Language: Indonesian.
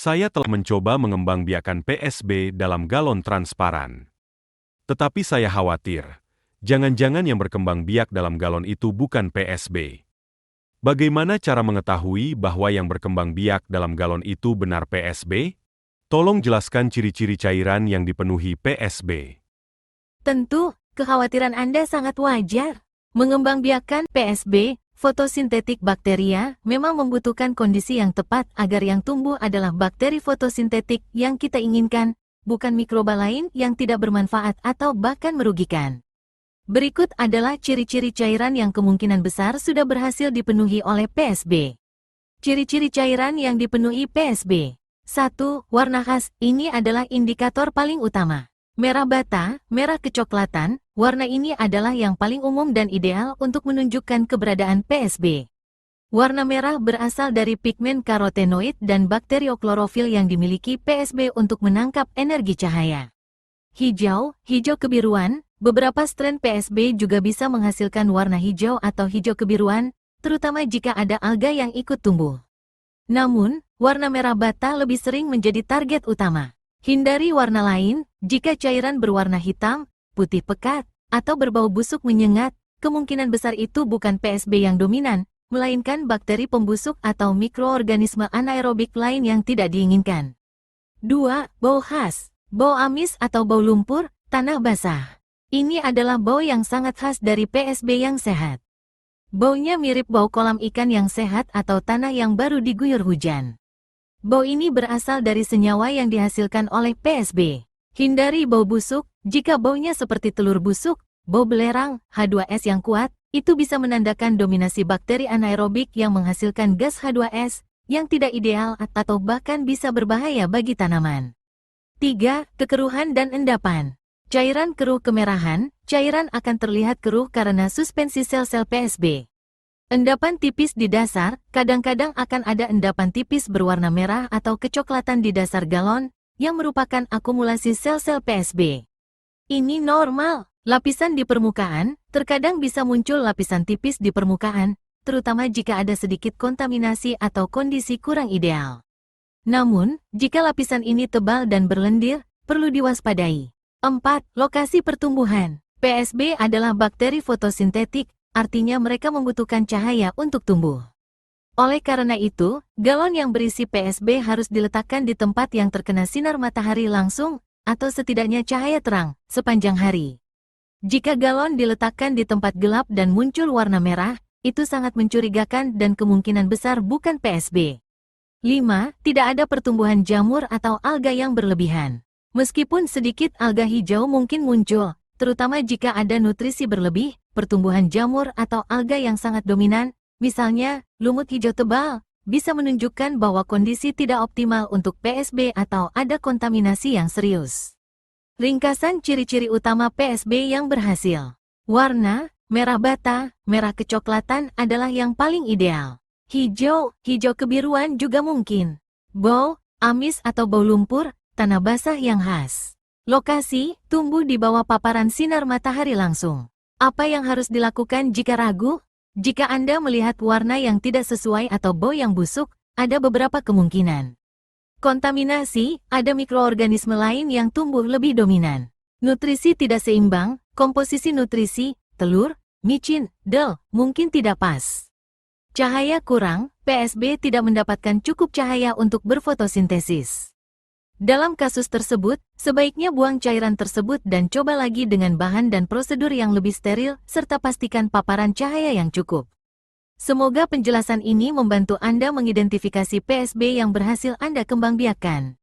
Saya telah mencoba mengembangbiakan PSB dalam galon transparan. Tetapi saya khawatir, jangan-jangan yang berkembang biak dalam galon itu bukan PSB. Bagaimana cara mengetahui bahwa yang berkembang biak dalam galon itu benar PSB? Tolong jelaskan ciri-ciri cairan yang dipenuhi PSB. Tentu, kekhawatiran Anda sangat wajar. Mengembangbiakkan PSB, fotosintetik bakteria, memang membutuhkan kondisi yang tepat agar yang tumbuh adalah bakteri fotosintetik yang kita inginkan, bukan mikroba lain yang tidak bermanfaat atau bahkan merugikan. Berikut adalah ciri-ciri cairan yang kemungkinan besar sudah berhasil dipenuhi oleh PSB. Ciri-ciri cairan yang dipenuhi PSB. 1. Warna khas. Ini adalah indikator paling utama. Merah bata, merah kecoklatan, warna ini adalah yang paling umum dan ideal untuk menunjukkan keberadaan PSB. Warna merah berasal dari pigmen karotenoid dan bakterioklorofil yang dimiliki PSB untuk menangkap energi cahaya. Hijau, hijau kebiruan, beberapa strain PSB juga bisa menghasilkan warna hijau atau hijau kebiruan, terutama jika ada alga yang ikut tumbuh. Namun, warna merah bata lebih sering menjadi target utama. Hindari warna lain, jika cairan berwarna hitam, putih pekat, atau berbau busuk menyengat, kemungkinan besar itu bukan PSB yang dominan, melainkan bakteri pembusuk atau mikroorganisme anaerobik lain yang tidak diinginkan. 2. Bau khas. Bau amis atau bau lumpur, tanah basah. Ini adalah bau yang sangat khas dari PSB yang sehat. Baunya mirip bau kolam ikan yang sehat atau tanah yang baru diguyur hujan. Bau ini berasal dari senyawa yang dihasilkan oleh PSB. Hindari bau busuk, jika baunya seperti telur busuk, bau belerang, H2S yang kuat, itu bisa menandakan dominasi bakteri anaerobik yang menghasilkan gas H2S, yang tidak ideal atau bahkan bisa berbahaya bagi tanaman. 3. Kekeruhan dan endapan. Cairan keruh kemerahan, cairan akan terlihat keruh karena suspensi sel-sel PSB. Endapan tipis di dasar, kadang-kadang akan ada endapan tipis berwarna merah atau kecoklatan di dasar galon, yang merupakan akumulasi sel-sel PSB. Ini normal. Lapisan di permukaan, terkadang bisa muncul lapisan tipis di permukaan, terutama jika ada sedikit kontaminasi atau kondisi kurang ideal. Namun, jika lapisan ini tebal dan berlendir, perlu diwaspadai. 4. Lokasi pertumbuhan. PSB adalah bakteri fotosintetik, artinya mereka membutuhkan cahaya untuk tumbuh. Oleh karena itu, galon yang berisi PSB harus diletakkan di tempat yang terkena sinar matahari langsung, atau setidaknya cahaya terang, sepanjang hari. Jika galon diletakkan di tempat gelap dan muncul warna merah, itu sangat mencurigakan dan kemungkinan besar bukan PSB. 5. Tidak ada pertumbuhan jamur atau alga yang berlebihan. Meskipun sedikit alga hijau mungkin muncul, terutama jika ada nutrisi berlebih, pertumbuhan jamur atau alga yang sangat dominan, misalnya lumut hijau tebal, bisa menunjukkan bahwa kondisi tidak optimal untuk PSB atau ada kontaminasi yang serius. Ringkasan ciri-ciri utama PSB yang berhasil. Warna, merah bata, merah kecoklatan adalah yang paling ideal. Hijau, hijau kebiruan juga mungkin. Bau, amis atau bau lumpur, tanah basah yang khas. Lokasi, tumbuh di bawah paparan sinar matahari langsung. Apa yang harus dilakukan jika ragu? Jika Anda melihat warna yang tidak sesuai atau bau yang busuk, ada beberapa kemungkinan. Kontaminasi, ada mikroorganisme lain yang tumbuh lebih dominan. Nutrisi tidak seimbang, komposisi nutrisi, telur, micin, del, mungkin tidak pas. Cahaya kurang, PSB tidak mendapatkan cukup cahaya untuk berfotosintesis. Dalam kasus tersebut, sebaiknya buang cairan tersebut dan coba lagi dengan bahan dan prosedur yang lebih steril, serta pastikan paparan cahaya yang cukup. Semoga penjelasan ini membantu Anda mengidentifikasi PSB yang berhasil Anda kembangbiakkan.